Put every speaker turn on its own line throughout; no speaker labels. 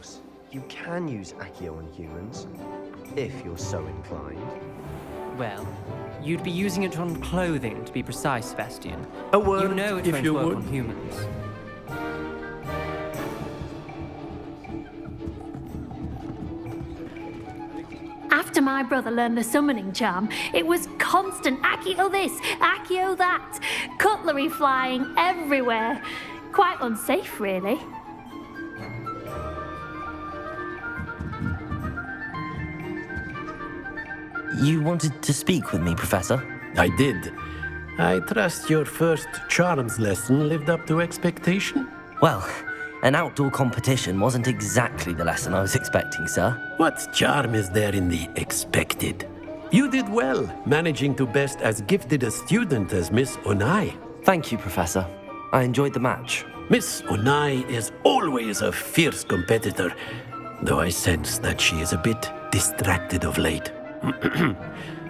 course, you can use Accio on humans, if you're so inclined.
Well, you'd be using it on clothing, to be precise, Sebastian.
A word,
You know it
if
won't
you
work
would.
on humans.
After my brother learned the summoning charm, it was constant Accio this, Accio that, cutlery flying everywhere. Quite unsafe, really.
You wanted to speak with me, Professor?
I did. I trust your first charms lesson lived up to expectation?
Well, an outdoor competition wasn't exactly the lesson I was expecting, sir.
What charm is there in the expected? You did well, managing to best as gifted a student as Miss Onai.
Thank you, Professor. I enjoyed the match.
Miss Onai is always a fierce competitor, though I sense that she is a bit distracted of late.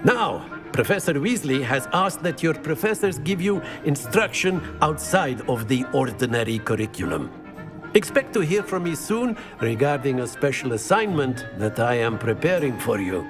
Now, Professor Weasley has asked that your professors give you instruction outside of the ordinary curriculum. Expect to hear from me soon regarding a special assignment that I am preparing for you.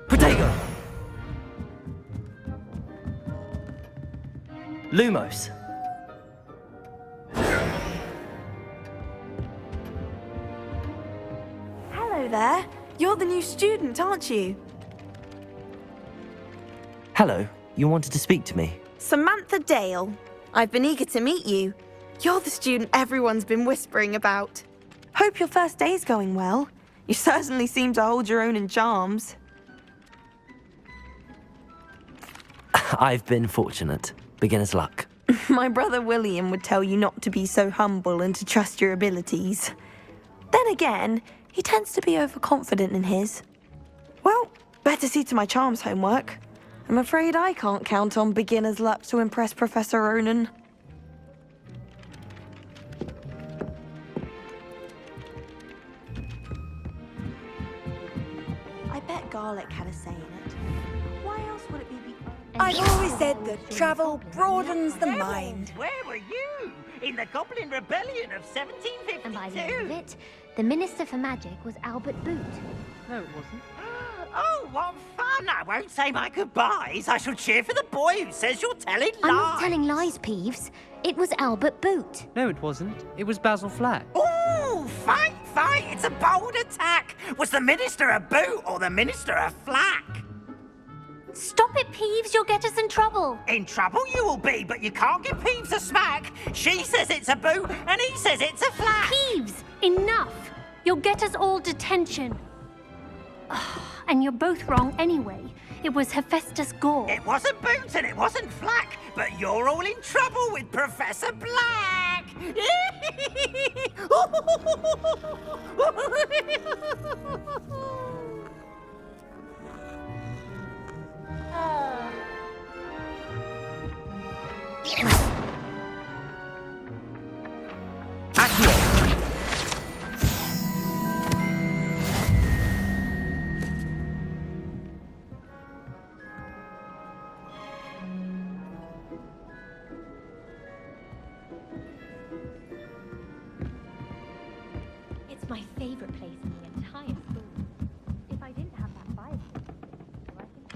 Protego! Lumos.
Hello there. You're the new student, aren't you?
Hello, you wanted to speak to me?
Samantha Dale. I've been eager to meet you. You're the student everyone's been whispering about. Hope your first day's going well. You certainly seem to hold your own in charms.
I've been fortunate. Beginner's luck.
My brother William would tell you not to be so humble and to trust your abilities. Then again, he tends to be overconfident in his. Well, better see to my charms homework. I'm afraid I can't count on beginner's luck to impress Professor Ronan. I bet garlic had a say in it. Why else would it be
I've always said that travel broadens the mind.
Where were you? In the Goblin Rebellion of 1752?
And by the end of it, the Minister for Magic was Albert Boot.
No, it wasn't.
Oh, what fun! I won't say my goodbyes. I shall cheer for the boy who says you're telling lies.
I'm not telling lies, Peeves. It was Albert Boot.
No, it wasn't. It was Basil Flack.
Ooh, fight, fight! It's a bold attack. Was the Minister a boot or the Minister a flack?
Stop it, Peeves. You'll get us in trouble.
In trouble you will be, but you can't give Peeves a smack. She says it's a boot, and he says it's a flack.
Peeves, enough. You'll get us all detention. And you're both wrong anyway. It was Hephaestus Gore.
It wasn't boot and it wasn't flack, but you're all in trouble with Professor Black.
It's my favorite place in the entire school. If I didn't have that Bible, I think...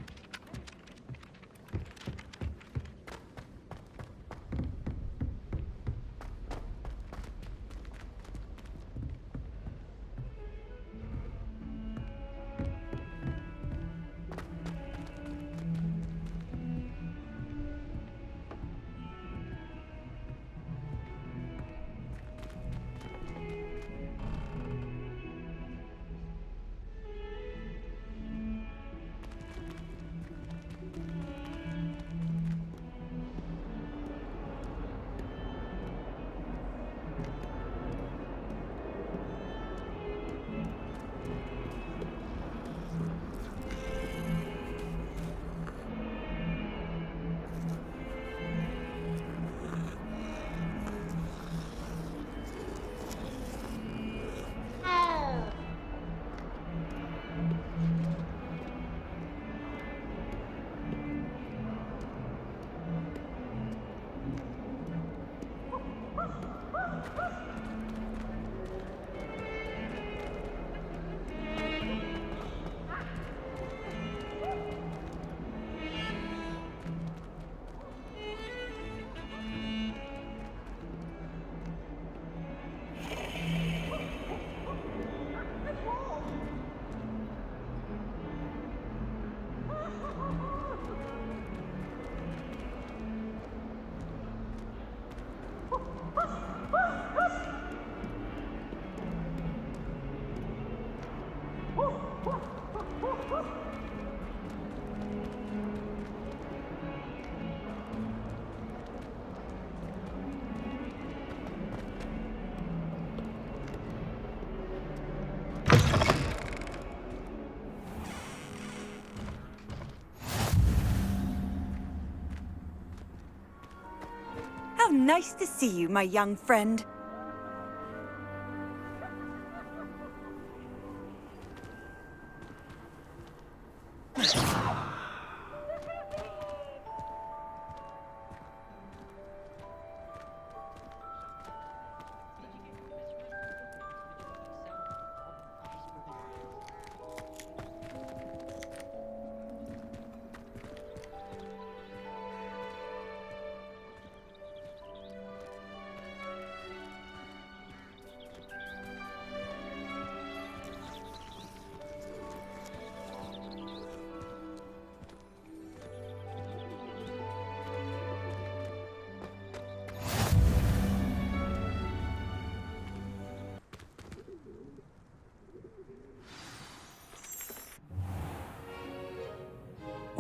nice to see you, my young friend.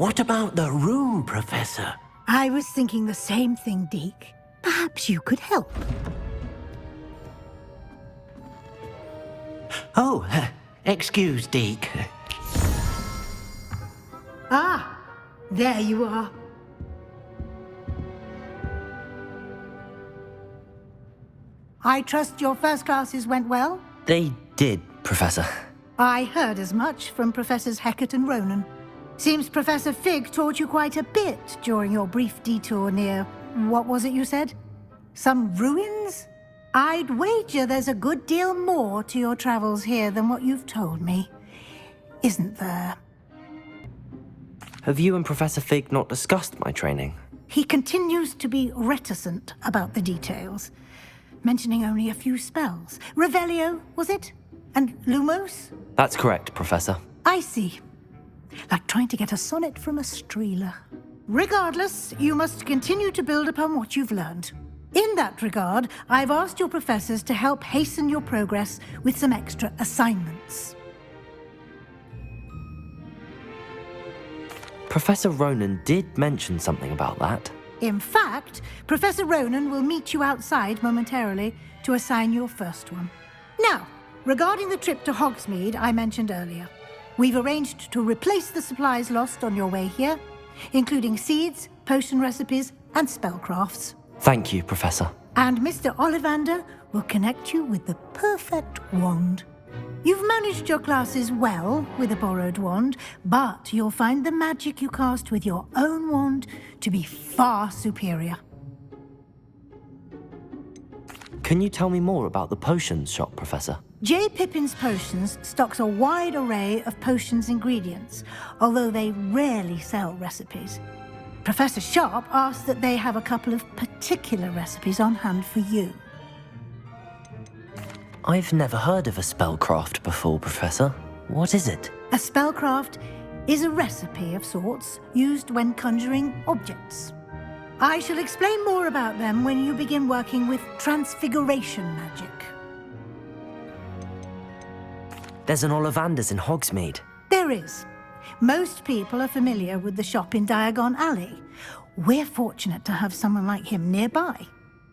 What about the room, Professor?
I was thinking the same thing, Deke. Perhaps you could help.
Oh, excuse, Deke.
Ah, there you are. I trust your first classes went well?
They did, Professor.
I heard as much from Professors Hecat and Ronan. Seems Professor Fig taught you quite a bit during your brief detour near... what was it you said? Some ruins? I'd wager there's a good deal more to your travels here than what you've told me. Isn't there?
Have you and Professor Fig not discussed my training?
He continues to be reticent about the details, mentioning only a few spells. Revelio, was it? And Lumos?
That's correct, Professor.
I see. Like trying to get a sonnet from a streeler. Regardless, you must continue to build upon what you've learned. In that regard, I've asked your professors to help hasten your progress with some extra assignments.
Professor Ronan did mention something about that.
In fact, Professor Ronan will meet you outside momentarily to assign your first one. Now, regarding the trip to Hogsmeade I mentioned earlier, we've arranged to replace the supplies lost on your way here, including seeds, potion recipes, and spellcrafts.
Thank you, Professor.
And Mr. Ollivander will connect you with the perfect wand. You've managed your classes well with a borrowed wand, but you'll find the magic you cast with your own wand to be far superior.
Can you tell me more about the potions shop, Professor?
J. Pippin's Potions stocks a wide array of potions ingredients, although they rarely sell recipes. Professor Sharp asked that they have a couple of particular recipes on hand for you.
I've never heard of a spellcraft before, Professor. What is it?
A spellcraft is a recipe of sorts used when conjuring objects. I shall explain more about them when you begin working with transfiguration magic.
There's an Ollivander's in Hogsmeade.
There is. Most people are familiar with the shop in Diagon Alley. We're fortunate to have someone like him nearby.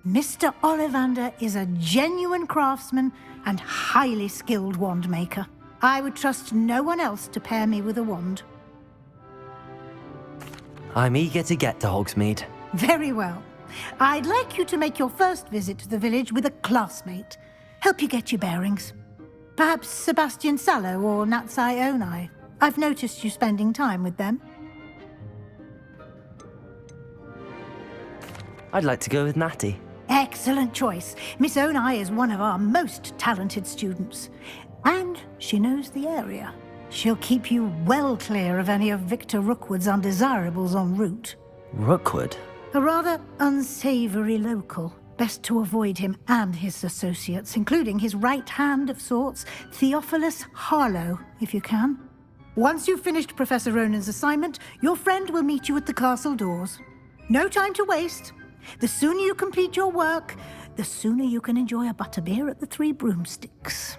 Mr. Ollivander is a genuine craftsman and highly skilled wand maker. I would trust no one else to pair me with a wand.
I'm eager to get to Hogsmeade.
Very well. I'd like you to make your first visit to the village with a classmate. Help you get your bearings. Perhaps Sebastian Sallow or Natsai Onai. I've noticed you spending time with them.
I'd like to go with Natty.
Excellent choice. Miss Onai is one of our most talented students. And she knows the area. She'll keep you well clear of any of Victor Rookwood's undesirables en route.
Rookwood?
A rather unsavory local. Best to avoid him and his associates, including his right hand of sorts, Theophilus Harlow, if you can. Once you've finished Professor Ronan's assignment, your friend will meet you at the castle doors. No time to waste. The sooner you complete your work, the sooner you can enjoy a butterbeer at the Three Broomsticks.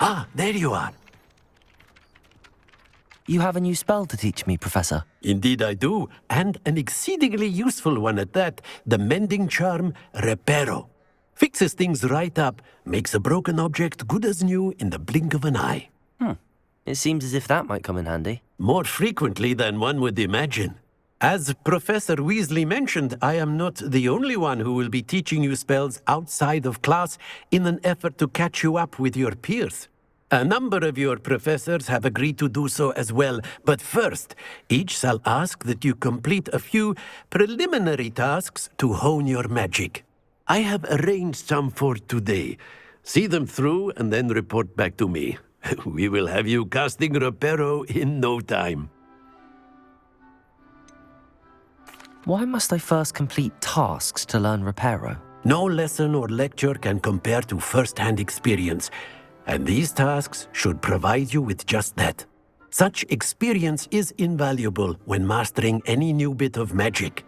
Ah, there you are.
You have a new spell to teach me, Professor.
Indeed I do, and an exceedingly useful one at that. The mending charm, Reparo. Fixes things right up, makes a broken object good as new in the blink of an eye.
It seems as if that might come in handy.
More frequently than one would imagine. As Professor Weasley mentioned, I am not the only one who will be teaching you spells outside of class in an effort to catch you up with your peers. A number of your professors have agreed to do so as well, but first, each shall ask that you complete a few preliminary tasks to hone your magic. I have arranged some for today. See them through and then report back to me. We will have you casting Reparo in no time.
Why must I first complete tasks to learn Reparo?
No lesson or lecture can compare to first-hand experience, and these tasks should provide you with just that. Such experience is invaluable when mastering any new bit of magic.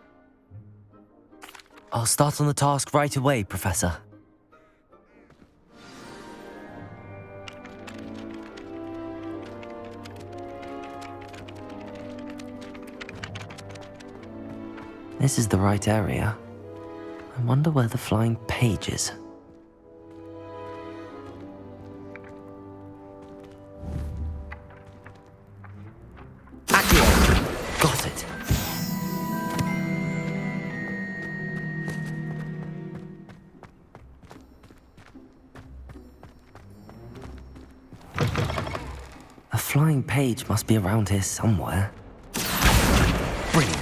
I'll start on the task right away, Professor. This is the right area. I wonder where the flying page is. Accio! Got it. A flying page must be around here somewhere. Brilliant.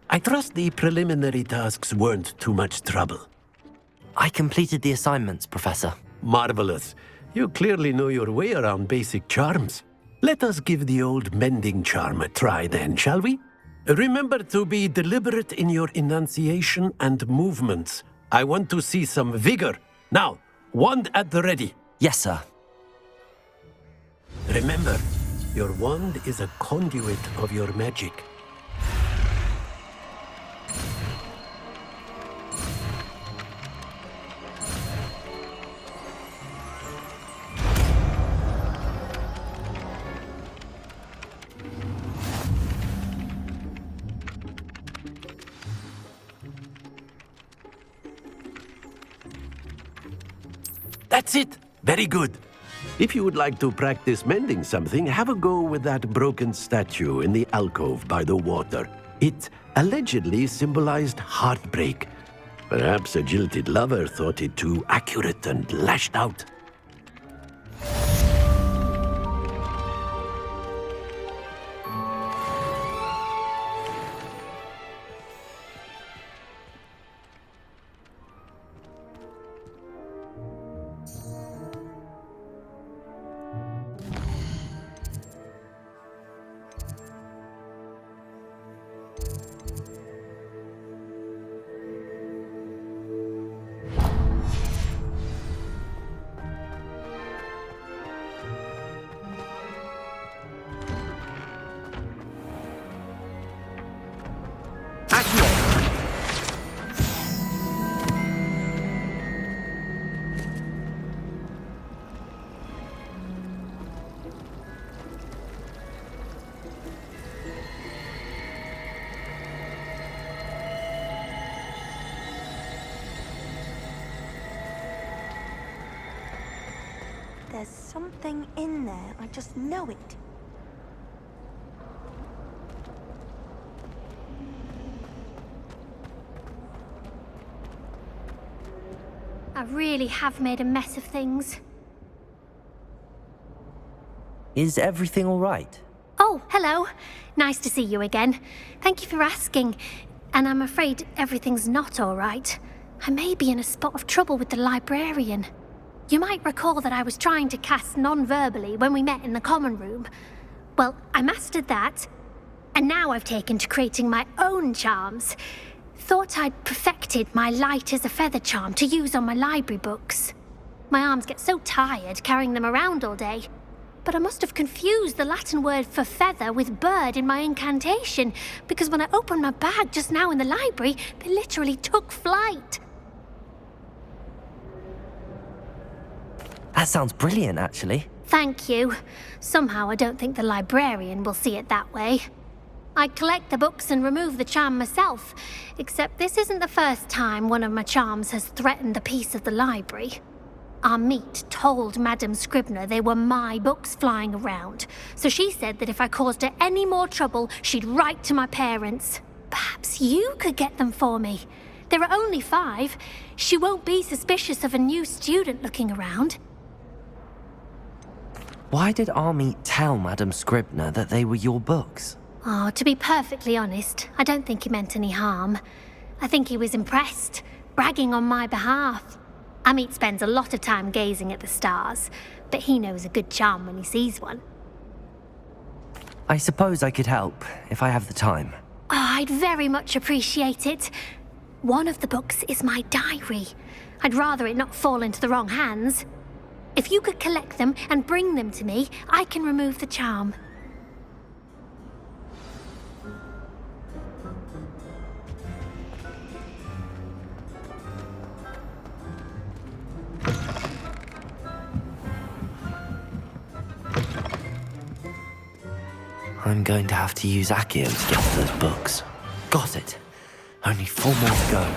I trust the preliminary tasks weren't too much trouble.
I completed the assignments, Professor.
Marvelous. You clearly know your way around basic charms. Let us give the old mending charm a try then, shall we? Remember to be deliberate in your enunciation and movements. I want to see some vigor. Now, wand at the ready.
Yes, sir.
Remember, your wand is a conduit of your magic. That's it! Very good. If you would like to practice mending something, have a go with that broken statue in the alcove by the water. It allegedly symbolized heartbreak. Perhaps a jilted lover thought it too accurate and lashed out.
There's something in there. I just know it.
I really have made a mess of things.
Is everything all right?
Oh, hello. Nice to see you again. Thank you for asking. And I'm afraid everything's not all right. I may be in a spot of trouble with the librarian. You might recall that I was trying to cast non-verbally when we met in the common room. Well, I mastered that, and now I've taken to creating my own charms. Thought I'd perfected my light as a feather charm to use on my library books. My arms get so tired carrying them around all day. but I must have confused the Latin word for feather with bird in my incantation, because when I opened my bag just now in the library, they literally took flight.
That sounds brilliant, actually.
Thank you. Somehow I don't think the librarian will see it that way. I collect the books and remove the charm myself, except this isn't the first time one of my charms has threatened the peace of the library. Our meet told Madame Scribner they were my books flying around, so she said that if I caused her any more trouble, she'd write to my parents. Perhaps you could get them for me. There are only 5. She won't be suspicious of a new student looking around.
Why did Army tell Madame Scribner that they were your books?
Oh, to be perfectly honest, I don't think he meant any harm. I think he was impressed, bragging on my behalf. Amit spends a lot of time gazing at the stars, but he knows a good charm when he sees one.
I suppose I could help, if I have the time.
Oh, I'd very much appreciate it. One of the books is my diary. I'd rather it not fall into the wrong hands. If you could collect them and bring them to me, I can remove the charm.
I'm going to have to use Accio to get to those books. Got it. Only 4 more to go.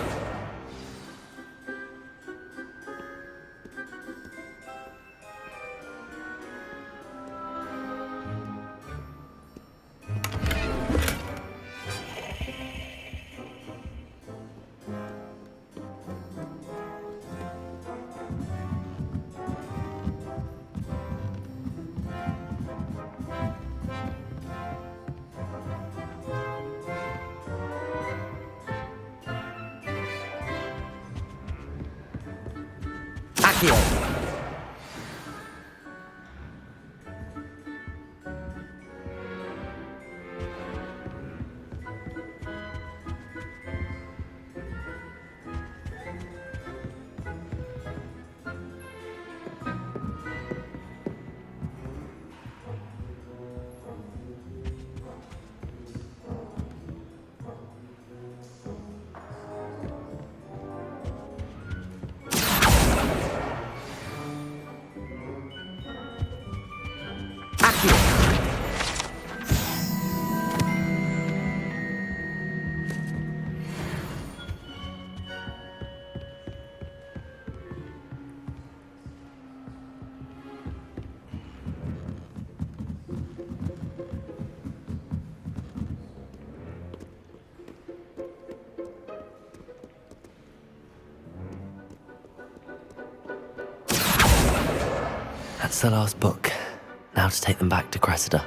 Accio! That's the last book. Now to take them back to Cressida.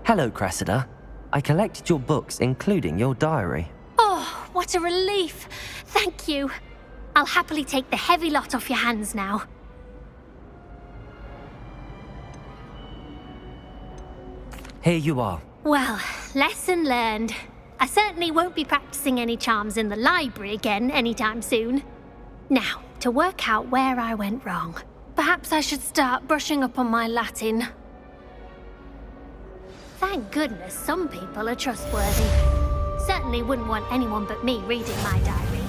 Hello, Cressida. I collected your books, including your diary.
Oh, what a relief. Thank you. I'll happily take the heavy lot off your hands now.
Here you are.
Well, lesson learned. I certainly won't be practicing any charms in the library again anytime soon. Now, to work out where I went wrong. Perhaps I should start brushing up on my Latin. Thank goodness some people are trustworthy. Certainly wouldn't want anyone but me reading my diary.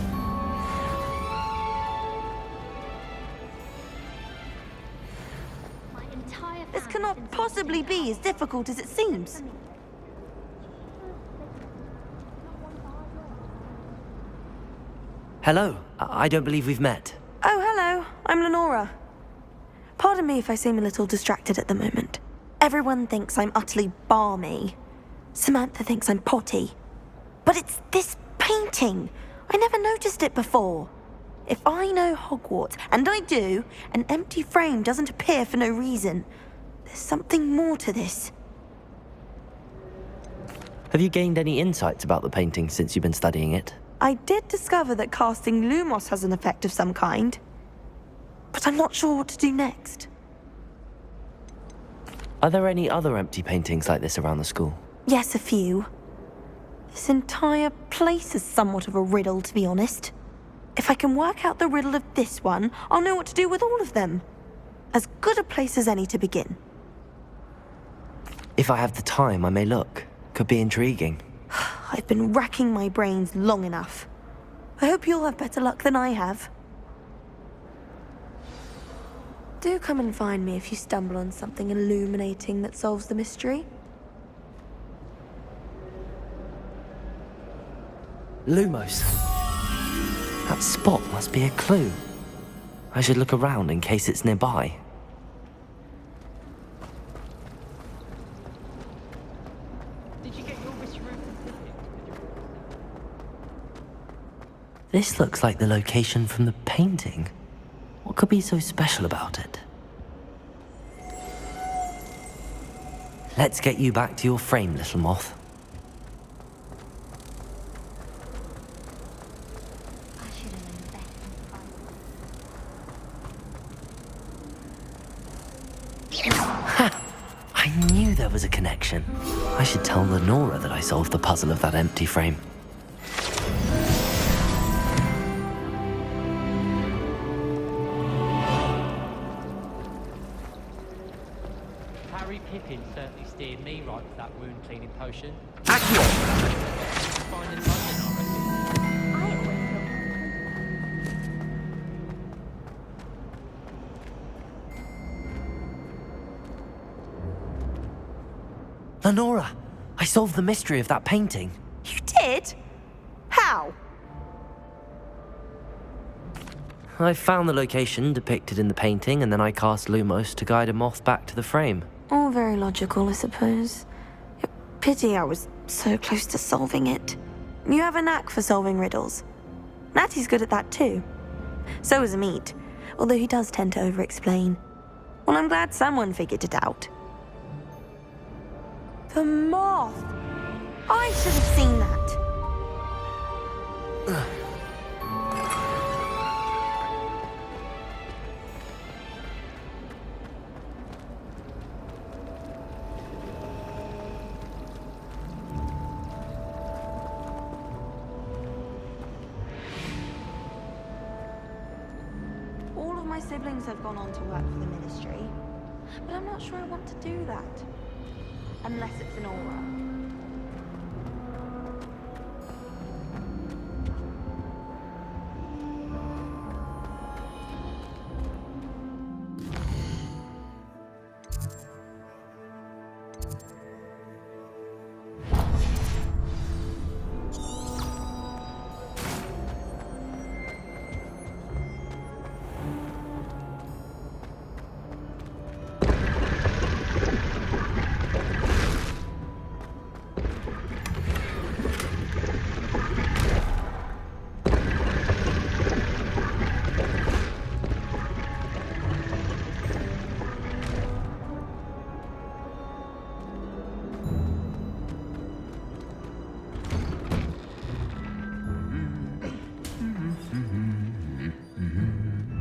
This cannot possibly be as difficult as it seems.
Hello. I don't believe we've met.
Oh, hello. I'm Lenora. Pardon me if I seem a little distracted at the moment. Everyone thinks I'm utterly balmy. Samantha thinks I'm potty. But it's this painting. I never noticed it before. If I know Hogwarts, and I do, an empty frame doesn't appear for no reason. There's something more to this.
Have you gained any insights about the painting since you've been studying it?
I did discover that casting Lumos has an effect of some kind. But I'm not sure what to do next.
Are there any other empty paintings like this around the school?
Yes, a few. This entire place is somewhat of a riddle, to be honest. If I can work out the riddle of this one, I'll know what to do with all of them. As good a place as any to begin.
If I have the time, I may look. Could be intriguing.
I've been racking my brains long enough. I hope you'll have better luck than I have. Do come and find me if you stumble on something illuminating that solves the mystery.
Lumos. That spot must be a clue. I should look around in case it's nearby.
Did you get your wish room completed?
This looks like the location from the painting. What could be so special about it? Let's get you back to your frame, little moth. I knew there was a connection. I should tell Lenora that I solved the puzzle of that empty frame.
Harry Pippin certainly steered me right with that wound cleaning potion.
Accio!
Find in London, I reckon.
Lenora, I solved the mystery of that painting.
You did? How?
I found the location depicted in the painting, and then I cast Lumos to guide a moth back to the frame.
All very logical, I suppose. Pity I was so close to solving it. You have a knack for solving riddles. Natty's good at that too. So is Amit, although he does tend to over-explain. Well, I'm glad someone figured it out. The moth! I should have seen that. All of my siblings have gone on to work for the ministry, but I'm not sure I want to do that. Unless it's an aura.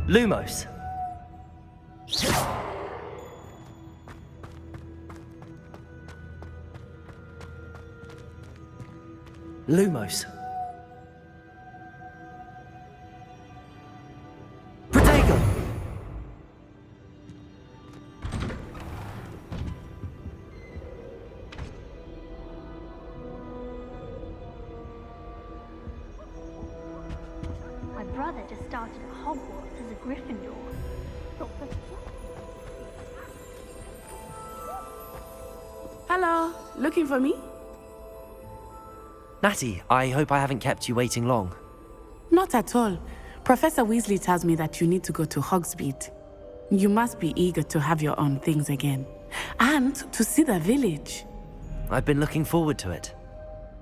Lumos. Lumos. Protego!
My brother just started at Hogwarts as a Gryffindor.
Hello, looking for me?
Natty, I hope I haven't kept you waiting long.
not at all. Professor Weasley tells me that you need to go to Hogsmeade. You must be eager to have your own things again. And to see the village.
I've been looking forward to it.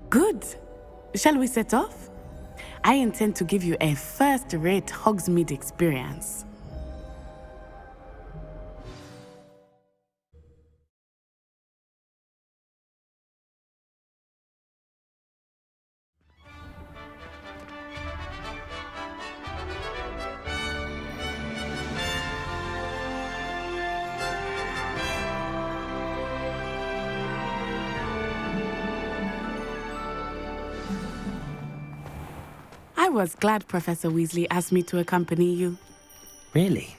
Good. Shall we set off? I intend to give you a first-rate Hogsmeade experience. I was glad Professor Weasley asked me to accompany you.
Really?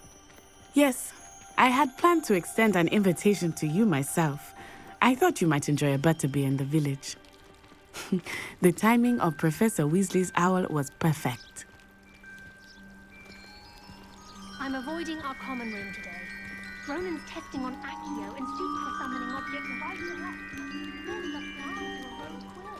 Yes, I had planned to extend an invitation to you myself. I thought you might enjoy a butterbeer in the village. The timing of Professor Weasley's owl was perfect.
I'm avoiding our common room today. Ronan's testing on Accio and super summoning objects right and left. Then the plan to a rogue quill.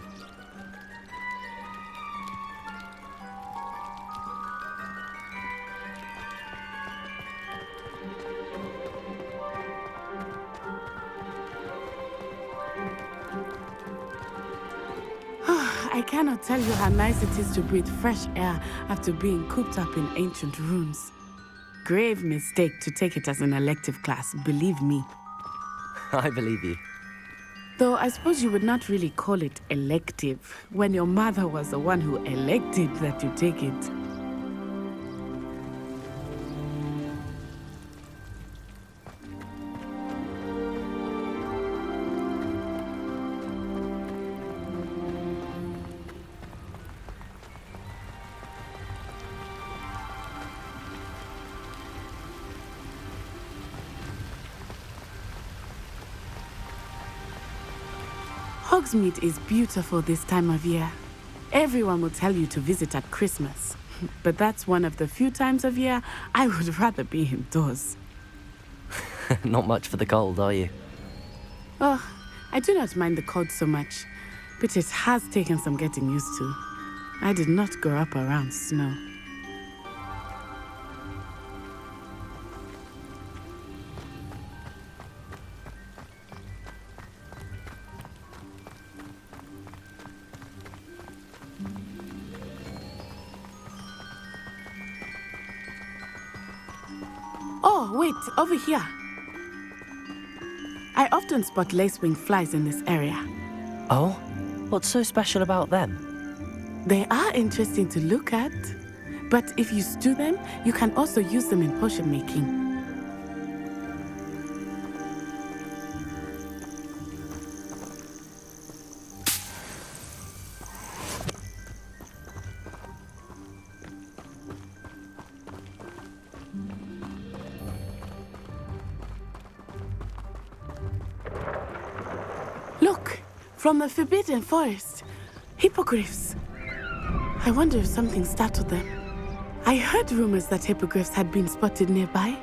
I cannot tell you how nice it is to breathe fresh air after being cooped up in ancient rooms. Grave mistake to take it as an elective class, believe me.
I believe you.
Though I suppose you would not really call it elective when your mother was the one who elected that you take it. Hogsmeade is beautiful this time of year. Everyone will tell you to visit at Christmas. But that's one of the few times of year I would rather be indoors.
Not much for the cold, are you?
Oh, I do not mind the cold so much, but it has taken some getting used to. I did not grow up around snow. Oh, wait, over here. I often spot lacewing flies in this area.
Oh? What's so special about them?
They are interesting to look at, but if you stew them, you can also use them in potion making. Look, from the Forbidden Forest, hippogriffs. I wonder if something startled them. I heard rumors that hippogriffs had been spotted nearby.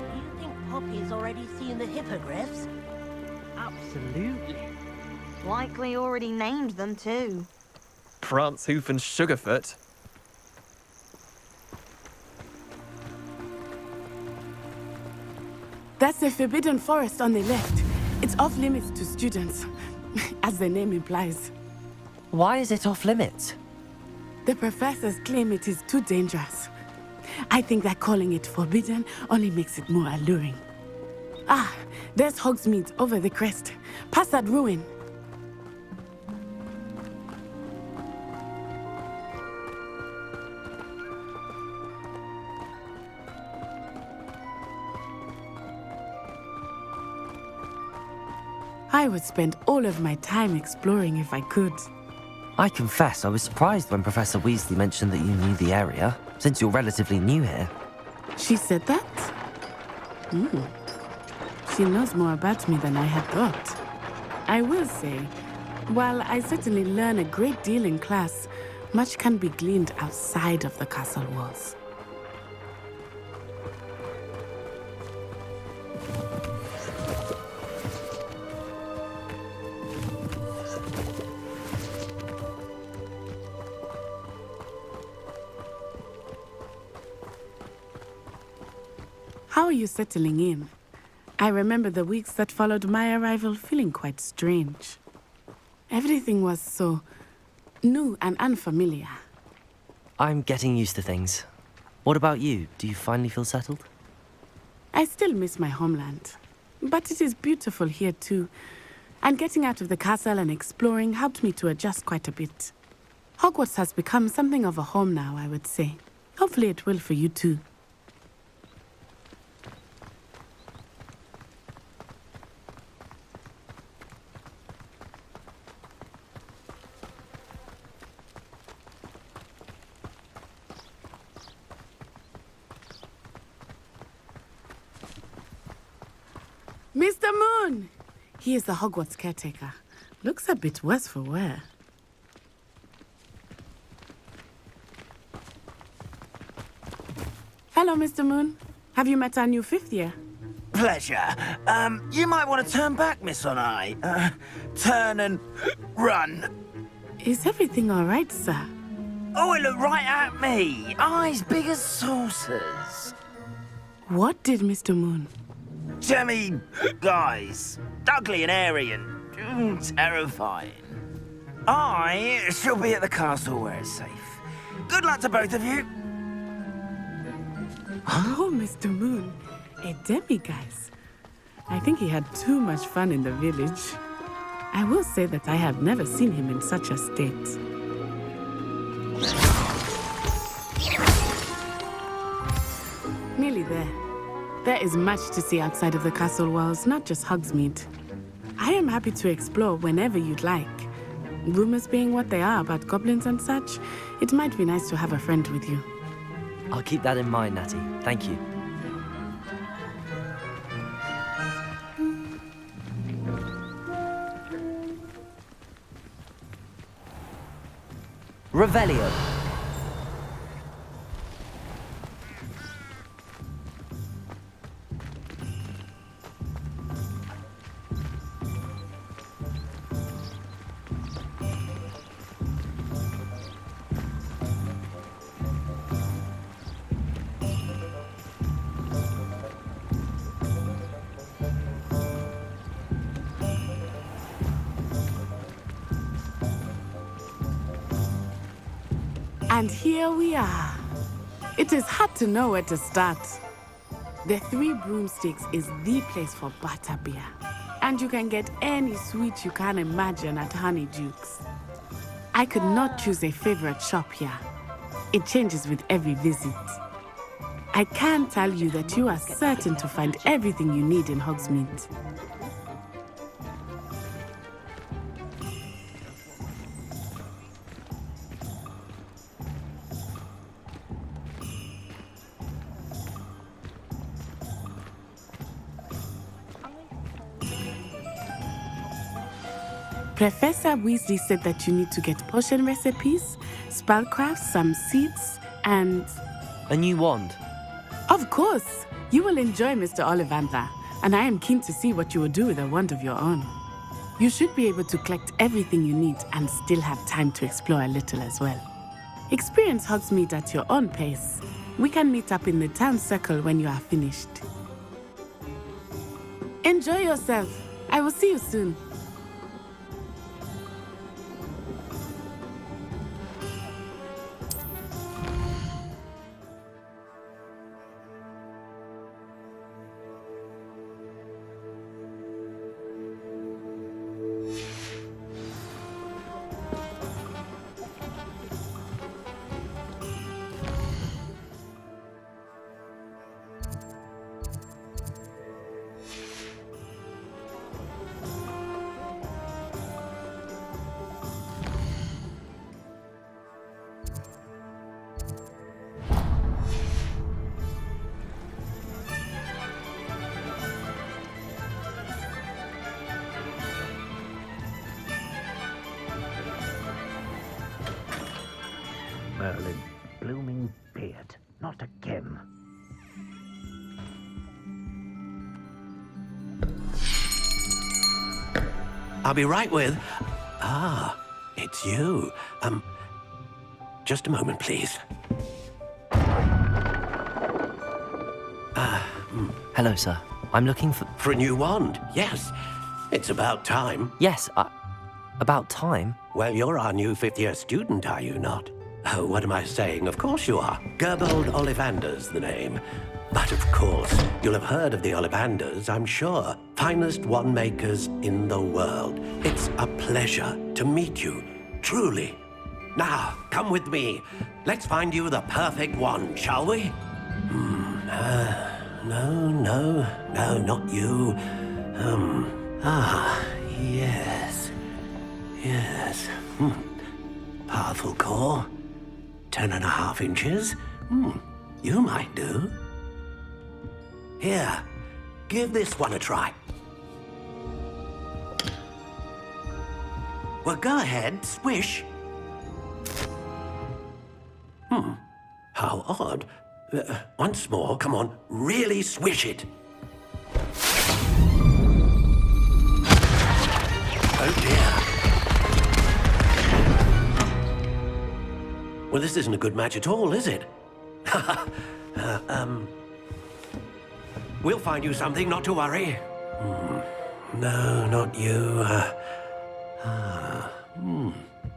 Do you think Poppy's already seen the hippogriffs?
Absolutely.
Likely already named them too.
Prance, Hoof, and Sugarfoot.
That's the Forbidden Forest on the left. It's off limits to students, as the name implies.
Why is it off limits?
The professors claim it is too dangerous. I think that calling it forbidden only makes it more alluring. Ah, there's Hogsmeade over the crest. Past that ruin. I would spend all of my time exploring if I could.
I confess I was surprised when Professor Weasley mentioned that you knew the area, since you're relatively new here.
She said that? She knows more about me than I had thought. I will say, while I certainly learn a great deal in class, much can be gleaned outside of the castle walls. How are you settling in? I remember the weeks that followed my arrival feeling quite strange. Everything was so new and unfamiliar.
I'm getting used to things. What about you? Do you finally feel settled?
I still miss my homeland, but it is beautiful here too. And getting out of the castle and exploring helped me to adjust quite a bit. Hogwarts has become something of a home now, I would say. Hopefully it will for you too. Mr. Moon! He is the Hogwarts caretaker. Looks a bit worse for wear. Hello, Mr. Moon. Have you met our new fifth year?
Pleasure. You might want to turn back, Miss Onai. Turn and run.
Is everything all right, sir?
Oh, it looked right at me. Eyes big as saucers.
What did Mr. Moon?
Jemmy guys. Ugly and airy and terrifying. I shall be at the castle where it's safe. Good luck to both of you.
Oh, Mr. Moon, a demiguise. I think he had too much fun in the village. I will say that I have never seen him in such a state. Nearly there. There is much to see outside of the castle walls, not just Hogsmeade. I am happy to explore whenever you'd like. Rumors being what they are about goblins and such, it might be nice to have a friend with you.
I'll keep that in mind, Natty. Thank you. Revelio.
And here we are. It is hard to know where to start. The Three Broomsticks is the place for butterbeer. And you can get any sweet you can imagine at Honeydukes. I could not choose a favorite shop here. It changes with every visit. I can tell you that you are certain to find everything you need in Hogsmeade. Professor Weasley said that you need to get potion recipes, spellcrafts, some seeds, and...
a new wand.
Of course! You will enjoy Mr. Ollivander, and I am keen to see what you will do with a wand of your own. You should be able to collect everything you need and still have time to explore a little as well. Experience Hogsmeade at your own pace. We can meet up in the town circle when you are finished. Enjoy yourself. I will see you soon.
Merlin, blooming beard, not again.
I'll be right with... Ah, it's you. Just a moment, please.
Hello, sir. I'm looking for...
For a new wand, yes. It's about time.
Yes, about time?
Well, you're our new fifth-year student, are you not? Oh, what am I saying? Of course you are. Gerbold Ollivander's the name. But of course, you'll have heard of the Ollivanders, I'm sure. Finest wand makers in the world. It's a pleasure to meet you, truly. Now, come with me. Let's find you the perfect wand, shall we? No, not you. Yes. Powerful core. 10.5 inches. You might do. Here, give this one a try. Well, go ahead, swish. How odd. Once more, come on, really swish it. Oh dear. Well, this isn't a good match at all, is it? We'll find you something, not to worry. No, not you.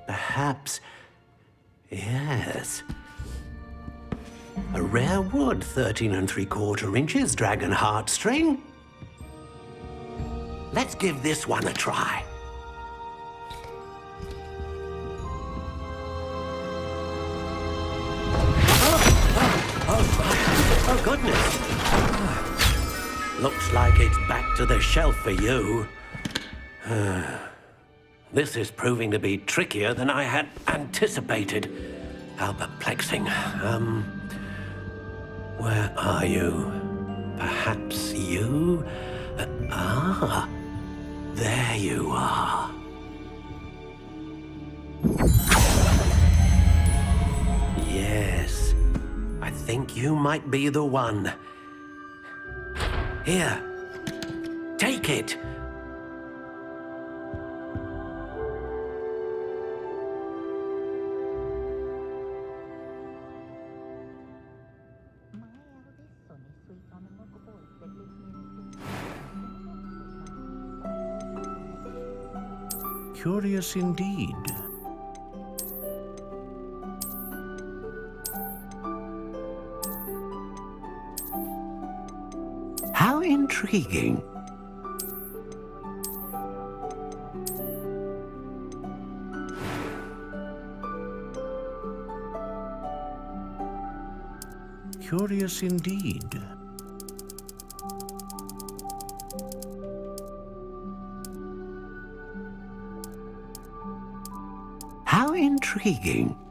Perhaps. Yes. A rare wood, 13 3/4 inches, dragon heartstring. Let's give this one a try. Oh, goodness. Looks like it's back to the shelf for you. This is proving to be trickier than I had anticipated. How perplexing. Where are you? Perhaps you? There you are. Yes, I think you might be the one. Here, take it.
Curious indeed.
How intriguing.
Curious indeed.
How intriguing.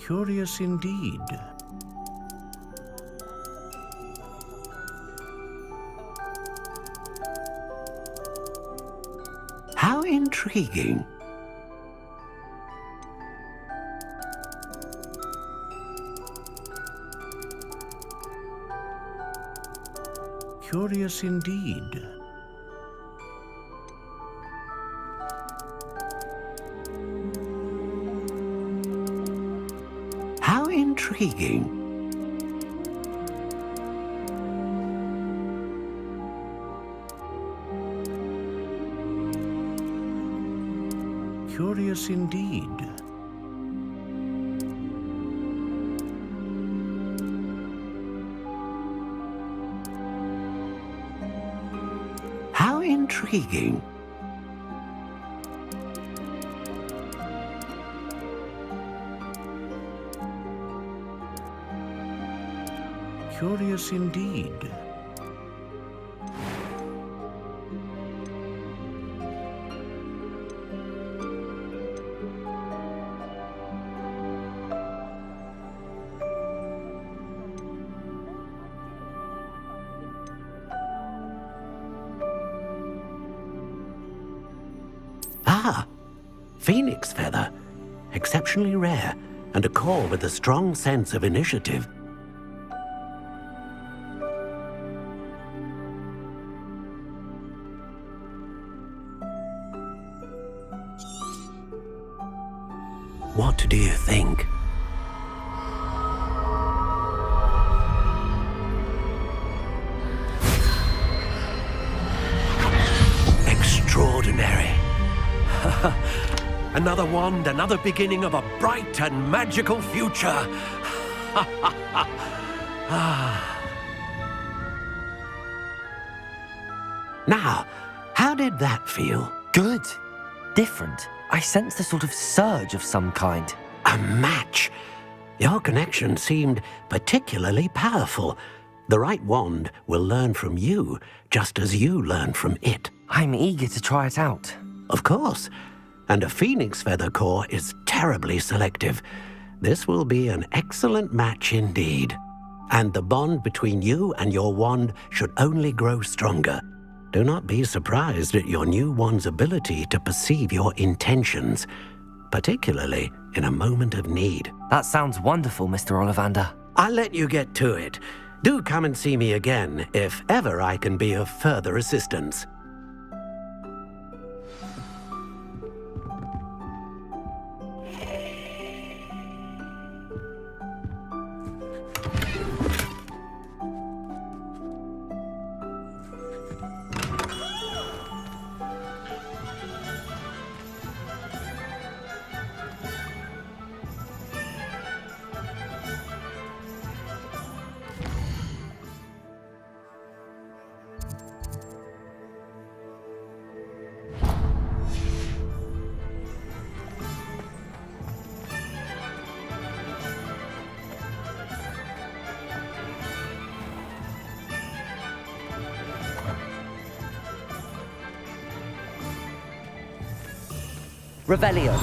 Curious indeed.
How intriguing.
Curious indeed.
How intriguing.
Curious indeed.
How intriguing.
Curious indeed.
Phoenix feather. Exceptionally rare, and a core with a strong sense of initiative. What do you think? Extraordinary. Another wand, another beginning of a bright and magical future. Now, how did that feel?
Good. Different. I sensed a sort of surge of some kind.
A match. Your connection seemed particularly powerful. The right wand will learn from you, just as you learn from it.
I'm eager to try it out.
Of course. And a phoenix feather core is terribly selective. This will be an excellent match indeed. And the bond between you and your wand should only grow stronger. Do not be surprised at your new wand's ability to perceive your intentions, particularly in a moment of need.
That sounds wonderful, Mr. Ollivander.
I'll let you get to it. Do come and see me again if ever I can be of further assistance.
Revelio.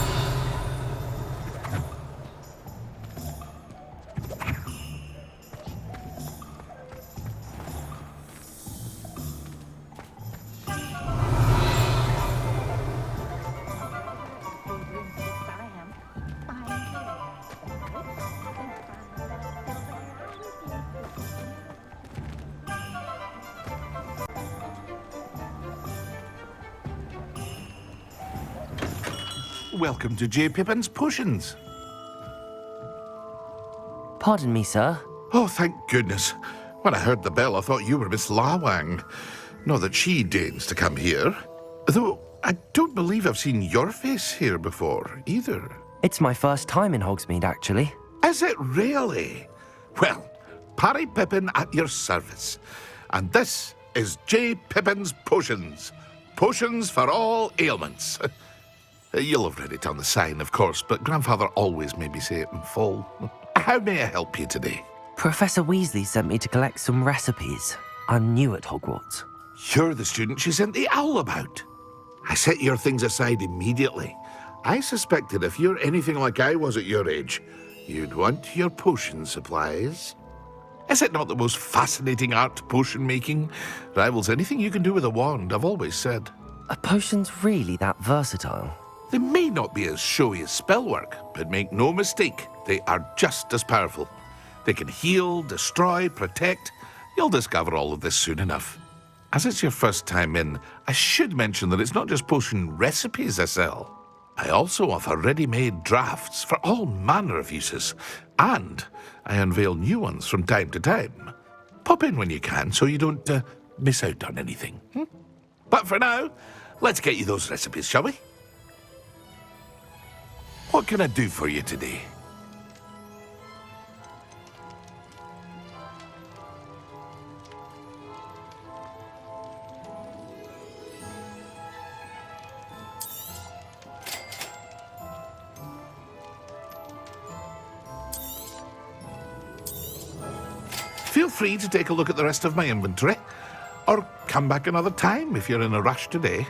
Welcome to J. Pippin's Potions.
Pardon me, sir.
Oh, thank goodness. When I heard the bell, I thought you were Miss Lawang. Not that she deigns to come here. Though I don't believe I've seen your face here before, either.
It's my first time in Hogsmeade, actually.
Is it really? Well, Parry Pippin at your service. And this is J. Pippin's Potions. Potions for all ailments. You'll have read it on the sign, of course, but Grandfather always made me say it in full. How may I help you today?
Professor Weasley sent me to collect some recipes. I'm new at Hogwarts.
You're the student she sent the owl about. I set your things aside immediately. I suspected if you're anything like I was at your age, you'd want your potion supplies. Is it not the most fascinating art, potion making? Rivals anything you can do with a wand, I've always said.
Are potions really that versatile?
They may not be as showy as spellwork, but make no mistake, they are just as powerful. They can heal, destroy, protect. You'll discover all of this soon enough. As it's your first time in, I should mention that it's not just potion recipes I sell. I also offer ready-made drafts for all manner of uses, and I unveil new ones from time to time. Pop in when you can so you don't miss out on anything. But for now, let's get you those recipes, shall we? What can I do for you today? Feel free to take a look at the rest of my inventory, or come back another time if you're in a rush today.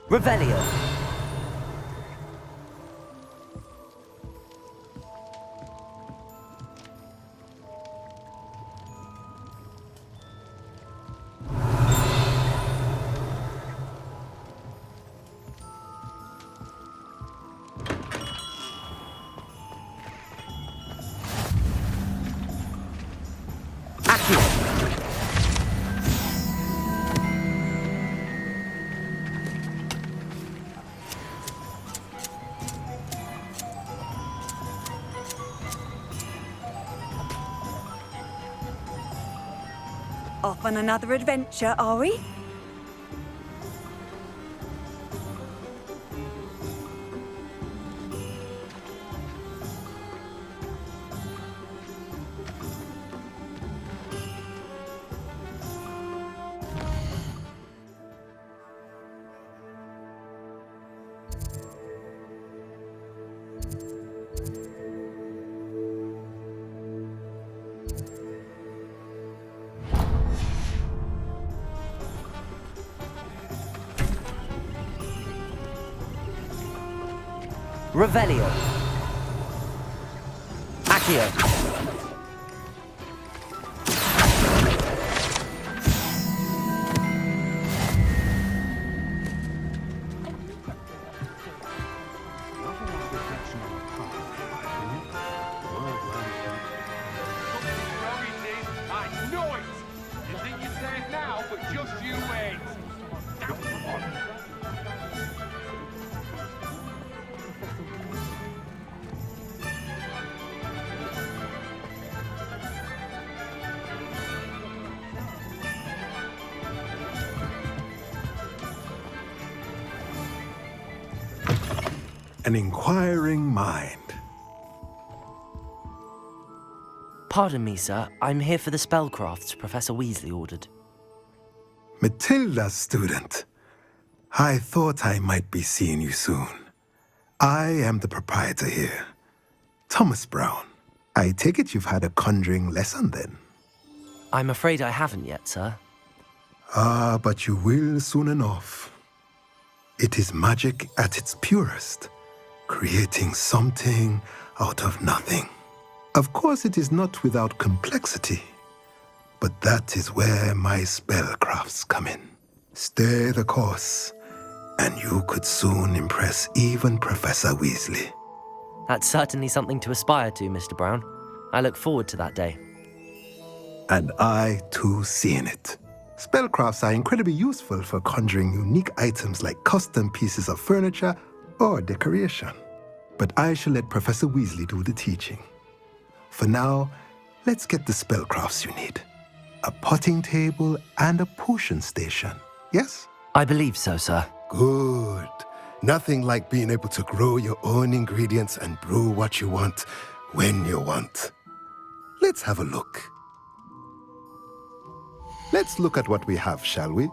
Revelio. Accio.
Off on another adventure, are we?
Revelio. Accio.
I know it! You think you're safe now, but just you wait.
An inquiring mind.
Pardon me, sir. I'm here for the spellcrafts Professor Weasley ordered.
Matilda's student. I thought I might be seeing you soon. I am the proprietor here, Thomas Brown. I take it you've had a conjuring lesson then?
I'm afraid I haven't yet, sir.
Ah, but you will soon enough. It is magic at its purest, creating something out of nothing. Of course, it is not without complexity, but that is where my spellcrafts come in. Stay the course, and you could soon impress even Professor Weasley.
That's certainly something to aspire to, Mr. Brown. I look forward to that day.
And I, too, seeing it. Spellcrafts are incredibly useful for conjuring unique items like custom pieces of furniture or decoration. But I shall let Professor Weasley do the teaching. For now, let's get the spellcrafts you need. A potting table and a potion station, yes?
I believe so, sir.
Good. Nothing like being able to grow your own ingredients and brew what you want, when you want. Let's have a look. Let's look at what we have, shall we?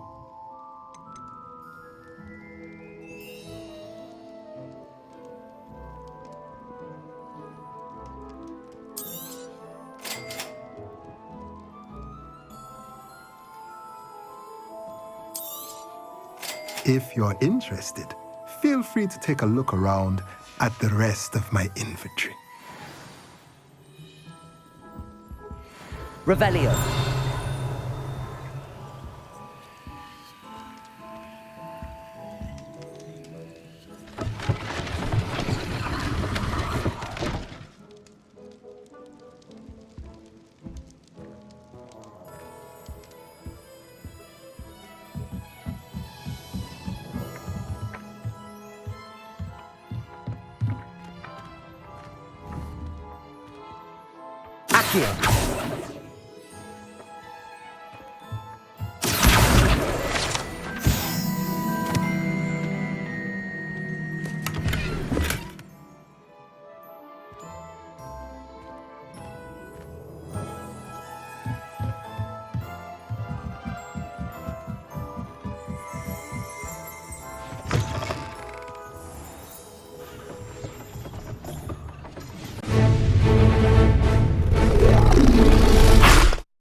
If you're interested, feel free to take a look around at the rest of my inventory.
Revelio. Accio.